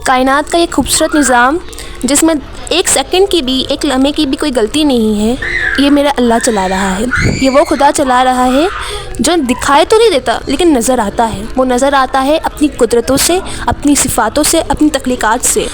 کائنات کا یہ خوبصورت نظام جس میں ایک سیکنڈ کی بھی، ایک لمحے کی بھی کوئی غلطی نہیں ہے، یہ میرا اللہ چلا رہا ہے۔ یہ وہ خدا چلا رہا ہے جو دکھائے تو نہیں دیتا لیکن نظر آتا ہے۔ وہ نظر آتا ہے اپنی قدرتوں سے، اپنی صفاتوں سے، اپنی تخلیقات سے۔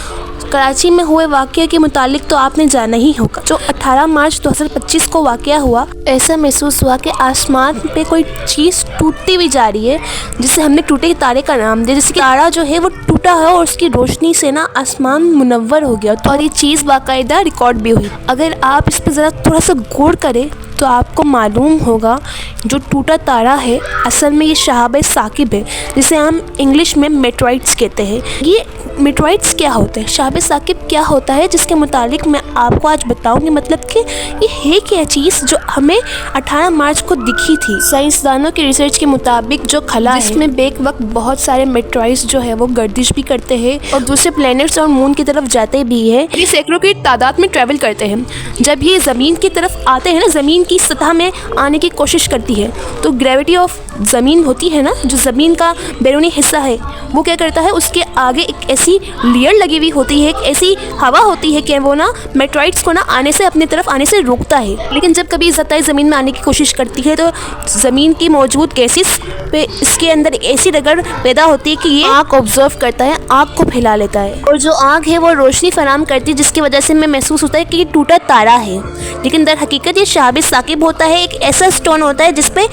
کراچی میں ہوئے واقعے کے متعلق تو آپ نے جانا ہی ہوگا۔ جو 18 مارچ 2025 کو واقعہ ہوا، ایسا محسوس ہوا کہ آسمان پہ کوئی چیز ٹوٹتی ہوئی جا رہی ہے، جسے ہم نے ٹوٹے تارے کا نام دیا۔ جیسے کہ تارا جو ہے وہ ٹوٹا ہے اور اس کی روشنی سے نا آسمان منور ہو گیا، اور یہ چیز باقاعدہ ریکارڈ بھی ہوئی۔ اگر آپ اس پہ ذرا تھوڑا سا غور کریں تو آپ کو معلوم ہوگا جو ٹوٹا تارا ہے اصل میں یہ شہاب ثاقب ہے، جسے ہم انگلش میں میٹرائٹس کہتے ہیں۔ یہ میٹرائٹس کیا ہوتے ہیں، شہاب ثاقب کیا ہوتا ہے، جس کے متعلق میں آپ کو آج بتاؤں گی۔ مطلب کہ یہ ہے کیا چیز جو ہمیں 18 مارچ کو دکھی تھی۔ سائنسدانوں کی ریسرچ کے مطابق جو خلا ہے، جس میں بیک وقت بہت سارے میٹرائٹس جو ہے وہ گردش بھی کرتے ہیں اور دوسرے پلینٹس اور مون کی طرف جاتے بھی ہے۔ یہ سینکڑوں کی تعداد میں ٹریول کرتے ہیں۔ جب یہ زمین کی طرف آتے ہیں نا، زمین کی سطح میں آنے کی کوشش کرتی ہے تو گریوٹی آف زمین ہوتی ہے نا، جو زمین کا بیرونی حصہ ہے، وہ کیا کرتا ہے، اس کے آگے ایک ایسی لیئر لگی ہوئی ہوتی ہے، ایک ایسی ہوا ہوتی ہے کہ وہ نا میٹرائٹس کو نا آنے سے، اپنی طرف آنے سے روکتا ہے۔ لیکن جب کبھی سطح زمین میں آنے کی کوشش کرتی ہے تو زمین کی موجود گیسز پہ اس کے اندر ایک ایسی رگڑ پیدا ہوتی ہے کہ یہ آگ آبزرو کرتا ہے، آگ کو پھیلا لیتا ہے، اور جو آگ ہے وہ روشنی فراہم کرتی ہے، جس کی وجہ سے ہمیں محسوس ہوتا ہے کہ یہ ٹوٹا تارا ہے۔ لیکن در حقیقت یہ شہاب ثاقب ہوتا ہے، ایک ایسا اسٹون ہوتا ہے جس پہ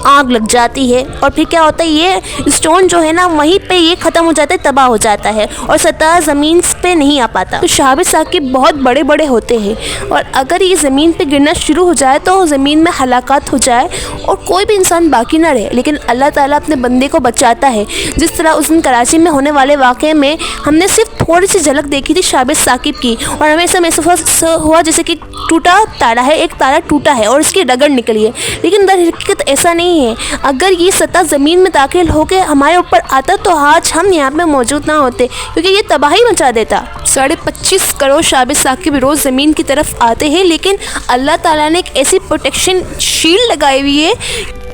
آگ لگ جاتی ہے، اور پھر کیا ہوتا ہے، یہ اسٹون جو ہے نا وہیں پہ یہ ختم ہو جاتا ہے، تباہ ہو جاتا ہے اور سطح زمین پہ نہیں آ پاتا۔ تو شہاب ثاقب بہت بڑے بڑے ہوتے ہیں، اور اگر یہ زمین پہ گرنا شروع ہو جائے تو زمین میں ہلاکت ہو جائے اور کوئی بھی انسان باقی نہ رہے۔ لیکن اللہ تعالیٰ اپنے بندے کو بچاتا ہے، جس طرح اس دن کراچی میں ہونے والے واقعے میں ہم نے صرف تھوڑی سی جھلک دیکھی تھی شہاب ثاقب کی، اور ہمیں ایسا محسوس ہوا جیسے کہ ٹوٹا تارا ہے، ایک تارا ٹوٹا ہے اور اس کی رگڑ نکلی ہے۔ لیکن در حقیقت ایسا نہیں ہے۔ اگر یہ سطح زمین میں داخل ہو کے ہمارے اوپر آتا تو آج ہم یہاں پہ موجود نہ ہوتے، کیونکہ یہ تباہی مچا دیتا۔ 25.5 کروڑ شہاب ثاقب روز زمین کی طرف آتے ہیں، لیکن اللہ تعالیٰ نے ایک ایسی پروٹیکشن شیلڈ لگائی ہوئی ہے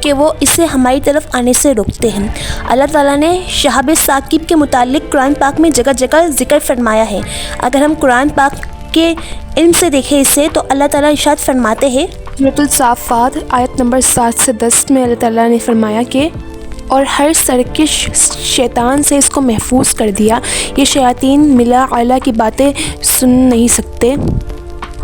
کہ وہ اسے ہماری طرف آنے سے روکتے ہیں۔ اللہ تعالیٰ نے شہاب ثاقب کے متعلق قرآن پاک میں جگہ جگہ ذکر فرمایا ہے۔ اگر ہم قرآن پاک کے علم سے دیکھیں اسے تو اللہ تعالیٰ ارشاد فرماتے ہیں، سورۃ الصافات آیت نمبر 7 سے 10 میں اللہ تعالیٰ نے فرمایا کہ اور ہر سرکش شیطان سے اس کو محفوظ کر دیا، یہ شیاطین ملا اعلیٰ کی باتیں سن نہیں سکتے،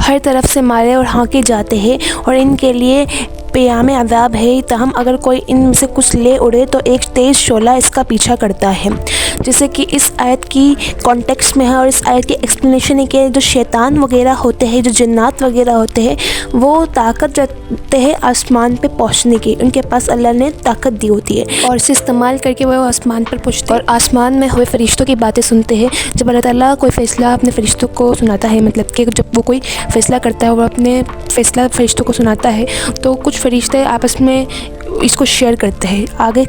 ہر طرف سے مارے اور ہانکے جاتے ہیں اور ان کے لیے پیام عذاب ہے، تاہم اگر کوئی ان میں سے کچھ لے اڑے تو ایک تیز شعلہ اس کا پیچھا کرتا ہے۔ جیسے کہ اس آیت کی کانٹیکسٹ میں ہے اور اس آیت کی ایکسپلینیشن ہے کہ جو شیطان وغیرہ ہوتے ہیں، جو جنات وغیرہ ہوتے ہیں، وہ طاقت رکھتے ہیں آسمان پہ پہنچنے کی، ان کے پاس اللہ نے طاقت دی ہوتی ہے اور اسے استعمال کر کے وہ آسمان پر پہنچتے ہیں اور آسمان میں ہوئے فرشتوں کی باتیں سنتے ہیں۔ جب اللہ تعالیٰ کوئی فیصلہ اپنے فرشتوں کو سناتا ہے، مطلب کہ جب وہ کوئی فیصلہ کرتا ہے وہ اپنے فیصلہ فرشتوں کو سناتا ہے تو کچھ فرشتے آپس میں اس کو شیئر کرتے ہیں، آگے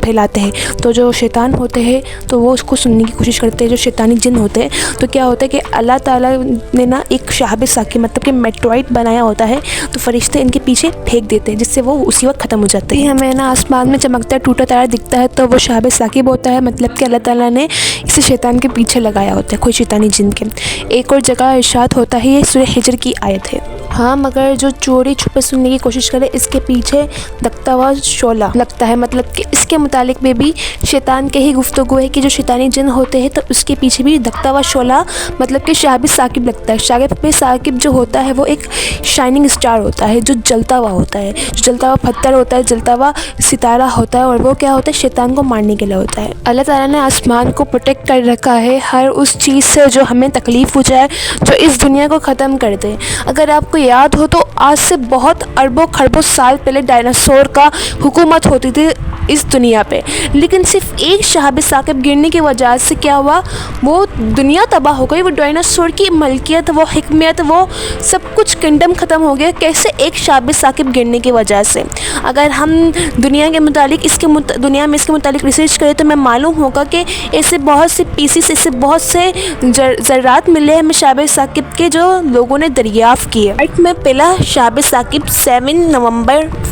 پھیلاتے ہیں، تو جو شیطان ہوتے ہیں تو وہ اس کو سننے کی کوشش کرتے ہیں، جو شیطانی جن ہوتے ہیں۔ تو کیا ہوتا ہے کہ اللہ تعالیٰ نے نا ایک شہاب ثاقب مطلب کہ میٹرائٹ بنایا ہوتا ہے، تو فرشتے ان کے پیچھے پھینک دیتے ہیں جس سے وہ اسی وقت ختم ہو جاتے ہیں۔ ہمیں نا آسمان میں چمکتا ٹوٹا تارا دکھتا ہے تو وہ شہاب ثاقب ہوتا ہے، مطلب کہ اللہ تعالیٰ نے اسے شیطان کے پیچھے لگایا ہوتا ہے، کوئی شیطانی جن کے۔ ایک اور جگہ ارشاد ہوتا ہے، یہ سورہ ہجر کی آیت ہے، ہاں مگر جو چوری چھپے سننے کی کوشش کرے اس کے پیچھے دکھتا ہوا شعلہ لگتا ہے۔ مطلب کہ اس کے متعلق میں بھی شیطان کے ہی گفتگو ہے کہ جو شیطانی جن ہوتے ہیں تو اس کے پیچھے بھی دکھتا ہوا شعلہ مطلب کہ شہاب ثاقب لگتا ہے۔ شہاب ثاقب جو ہوتا ہے وہ ایک شائننگ اسٹار ہوتا ہے، جو جلتا ہوا ہوتا ہے، جو جلتا ہوا پتھر ہوتا ہے، جلتا ہوا ستارہ ہوتا ہے، اور وہ کیا ہوتا ہے، شیطان کو مارنے کے لیے ہوتا ہے۔ اللہ تعالیٰ نے آسمان کو پروٹیکٹ کر رکھا ہے ہر اس چیز سے جو ہمیں تکلیف ہو جائے، جو اس دنیا کو ختم کر دے۔ اگر آپ کو یاد ہو تو آج سے بہت اربوں خربوں سال پہلے ڈائناسور کا حکومت ہوتی تھی اس دنیا پہ، لیکن صرف ایک شہاب ثاقب گرنے کی وجہ سے کیا ہوا، وہ دنیا تباہ ہو گئی، وہ ڈائناسور کی ملکیت، وہ حکمیت، وہ سب کچھ کنگڈم ختم ہو گیا، کیسے ایک شہاب ثاقب گرنے کی وجہ سے۔ اگر ہم دنیا کے متعلق دنیا میں اس کے متعلق ریسرچ کریں تو ہمیں معلوم ہوگا کہ ایسے بہت سے پیسز، ایسے بہت سے ذرات ملے ہمیں شہاب ثاقب کے جو لوگوں نے دریافت کیے۔ میں پہلا شہاب ثاقب 7 نومبر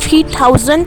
3000